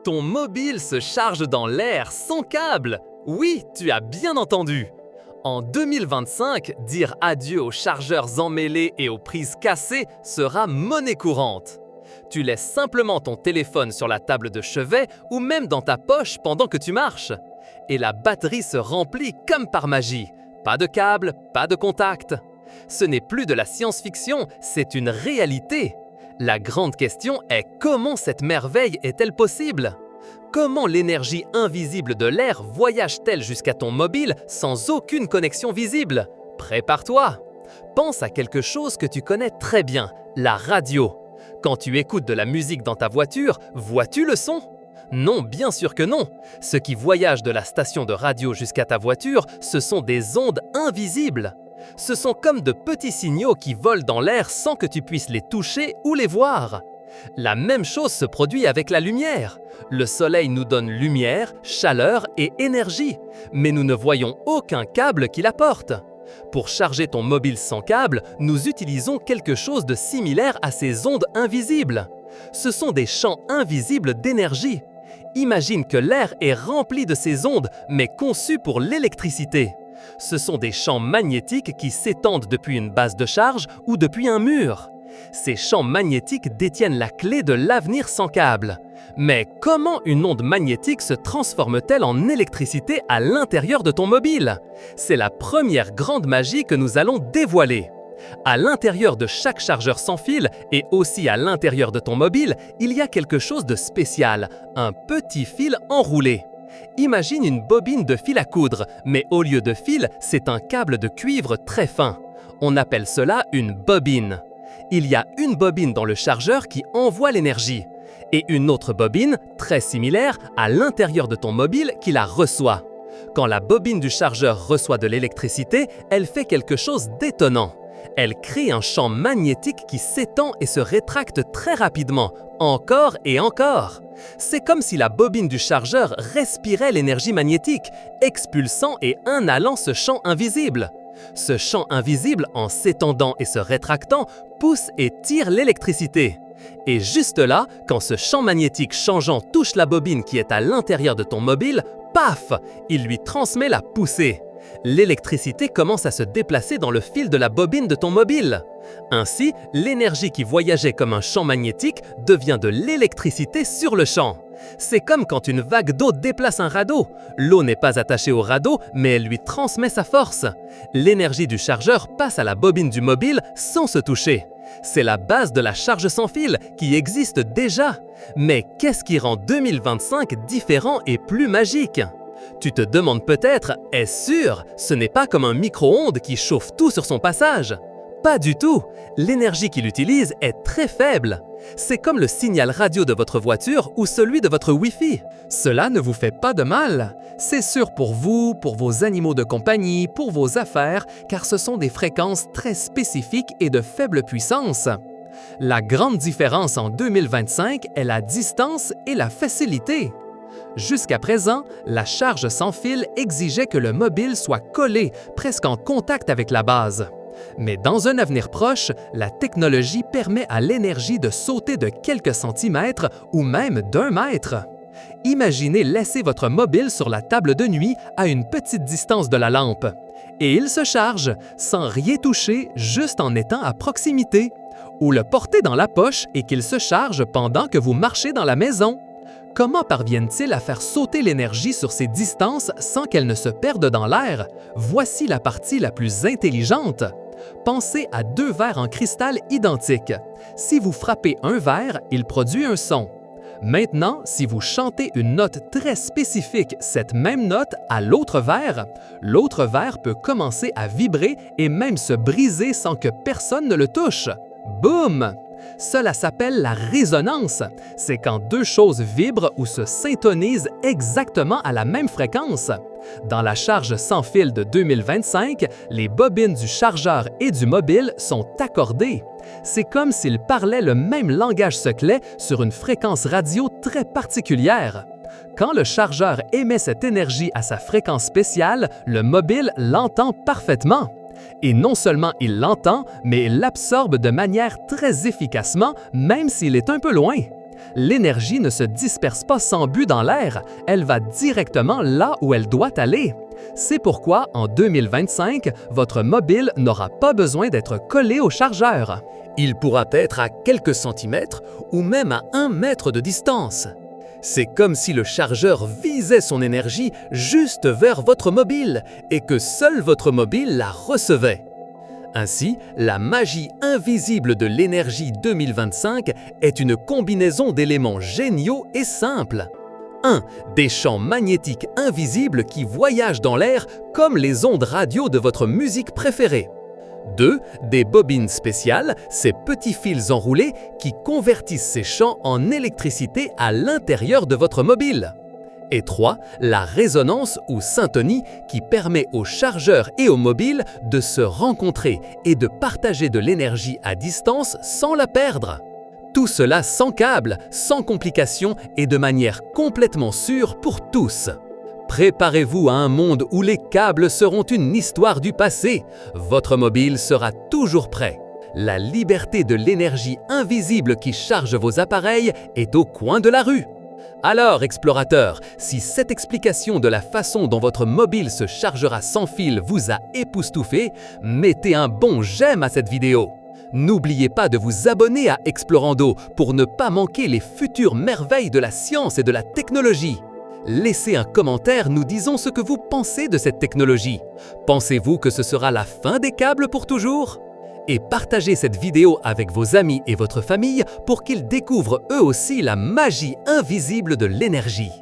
Ton mobile se charge dans l'air sans câble. Oui, tu as bien entendu. En 2025, dire adieu aux chargeurs emmêlés et aux prises cassées sera monnaie courante. Tu laisses simplement ton téléphone sur la table de chevet ou même dans ta poche pendant que tu marches. Et la batterie se remplit comme par magie. Pas de câble, pas de contact. Ce n'est plus de la science-fiction, c'est une réalité. La grande question est comment cette merveille est-elle possible? Comment l'énergie invisible de l'air voyage-t-elle jusqu'à ton mobile sans aucune connexion visible? Prépare-toi! Pense à quelque chose que tu connais très bien, la radio. Quand tu écoutes de la musique dans ta voiture, vois-tu le son? Non, bien sûr que non. Ce qui voyage de la station de radio jusqu'à ta voiture, ce sont des ondes invisibles. Ce sont comme de petits signaux qui volent dans l'air sans que tu puisses les toucher ou les voir. La même chose se produit avec la lumière. Le soleil nous donne lumière, chaleur et énergie, mais nous ne voyons aucun câble qui la porte. Pour charger ton mobile sans câble, nous utilisons quelque chose de similaire à ces ondes invisibles. Ce sont des champs invisibles d'énergie. Imagine que l'air est rempli de ces ondes, mais conçues pour l'électricité. Ce sont des champs magnétiques qui s'étendent depuis une base de charge ou depuis un mur. Ces champs magnétiques détiennent la clé de l'avenir sans câble. Mais comment une onde magnétique se transforme-t-elle en électricité à l'intérieur de ton mobile? C'est la première grande magie que nous allons dévoiler. À l'intérieur de chaque chargeur sans fil et aussi à l'intérieur de ton mobile, il y a quelque chose de spécial, un petit fil enroulé. Imagine une bobine de fil à coudre, mais au lieu de fil, c'est un câble de cuivre très fin. On appelle cela une bobine. Il y a une bobine dans le chargeur qui envoie l'énergie et une autre bobine, très similaire, à l'intérieur de ton mobile qui la reçoit. Quand la bobine du chargeur reçoit de l'électricité, elle fait quelque chose d'étonnant. Elle crée un champ magnétique qui s'étend et se rétracte très rapidement, encore et encore. C'est comme si la bobine du chargeur respirait l'énergie magnétique, expulsant et inhalant ce champ invisible. Ce champ invisible, en s'étendant et se rétractant, pousse et tire l'électricité. Et juste là, quand ce champ magnétique changeant touche la bobine qui est à l'intérieur de ton mobile, paf! Il lui transmet la poussée. L'électricité commence à se déplacer dans le fil de la bobine de ton mobile. Ainsi, l'énergie qui voyageait comme un champ magnétique devient de l'électricité sur le champ. C'est comme quand une vague d'eau déplace un radeau. L'eau n'est pas attachée au radeau, mais elle lui transmet sa force. L'énergie du chargeur passe à la bobine du mobile sans se toucher. C'est la base de la charge sans fil qui existe déjà. Mais qu'est-ce qui rend 2025 différent et plus magique? Tu te demandes peut-être, est-ce sûr, ce n'est pas comme un micro-ondes qui chauffe tout sur son passage? Pas du tout! L'énergie qu'il utilise est très faible. C'est comme le signal radio de votre voiture ou celui de votre Wi-Fi. Cela ne vous fait pas de mal. C'est sûr pour vous, pour vos animaux de compagnie, pour vos affaires, car ce sont des fréquences très spécifiques et de faible puissance. La grande différence en 2025 est la distance et la facilité. Jusqu'à présent, la charge sans fil exigeait que le mobile soit collé, presque en contact avec la base. Mais dans un avenir proche, la technologie permet à l'énergie de sauter de quelques centimètres ou même d'1 mètre. Imaginez laisser votre mobile sur la table de nuit à une petite distance de la lampe. Et il se charge, sans rien toucher, juste en étant à proximité. Ou le porter dans la poche et qu'il se charge pendant que vous marchez dans la maison. Comment parviennent-ils à faire sauter l'énergie sur ces distances sans qu'elle ne se perde dans l'air? Voici la partie la plus intelligente. Pensez à 2 verres en cristal identiques. Si vous frappez un verre, il produit un son. Maintenant, si vous chantez une note très spécifique, cette même note à l'autre verre peut commencer à vibrer et même se briser sans que personne ne le touche. Boum! Cela s'appelle la résonance. C'est quand 2 choses vibrent ou se syntonisent exactement à la même fréquence. Dans la charge sans fil de 2025, les bobines du chargeur et du mobile sont accordées. C'est comme s'ils parlaient le même langage secret sur une fréquence radio très particulière. Quand le chargeur émet cette énergie à sa fréquence spéciale, le mobile l'entend parfaitement. Et non seulement il l'entend, mais il l'absorbe de manière très efficacement, même s'il est un peu loin. L'énergie ne se disperse pas sans but dans l'air, elle va directement là où elle doit aller. C'est pourquoi, en 2025, votre mobile n'aura pas besoin d'être collé au chargeur. Il pourra être à quelques centimètres ou même à 1 mètre de distance. C'est comme si le chargeur visait son énergie juste vers votre mobile et que seul votre mobile la recevait. Ainsi, la magie invisible de l'énergie 2025 est une combinaison d'éléments géniaux et simples. 1. Des champs magnétiques invisibles qui voyagent dans l'air comme les ondes radio de votre musique préférée. 2. Des bobines spéciales, ces petits fils enroulés qui convertissent ces champs en électricité à l'intérieur de votre mobile. Et 3. La résonance ou syntonie qui permet aux chargeurs et aux mobiles de se rencontrer et de partager de l'énergie à distance sans la perdre. Tout cela sans câble, sans complications et de manière complètement sûre pour tous. Préparez-vous à un monde où les câbles seront une histoire du passé. Votre mobile sera toujours prêt. La liberté de l'énergie invisible qui charge vos appareils est au coin de la rue. Alors, explorateur, si cette explication de la façon dont votre mobile se chargera sans fil vous a époustouflé, mettez un bon j'aime à cette vidéo. N'oubliez pas de vous abonner à Explorando pour ne pas manquer les futures merveilles de la science et de la technologie. Laissez un commentaire nous disant ce que vous pensez de cette technologie. Pensez-vous que ce sera la fin des câbles pour toujours? Et partagez cette vidéo avec vos amis et votre famille pour qu'ils découvrent eux aussi la magie invisible de l'énergie.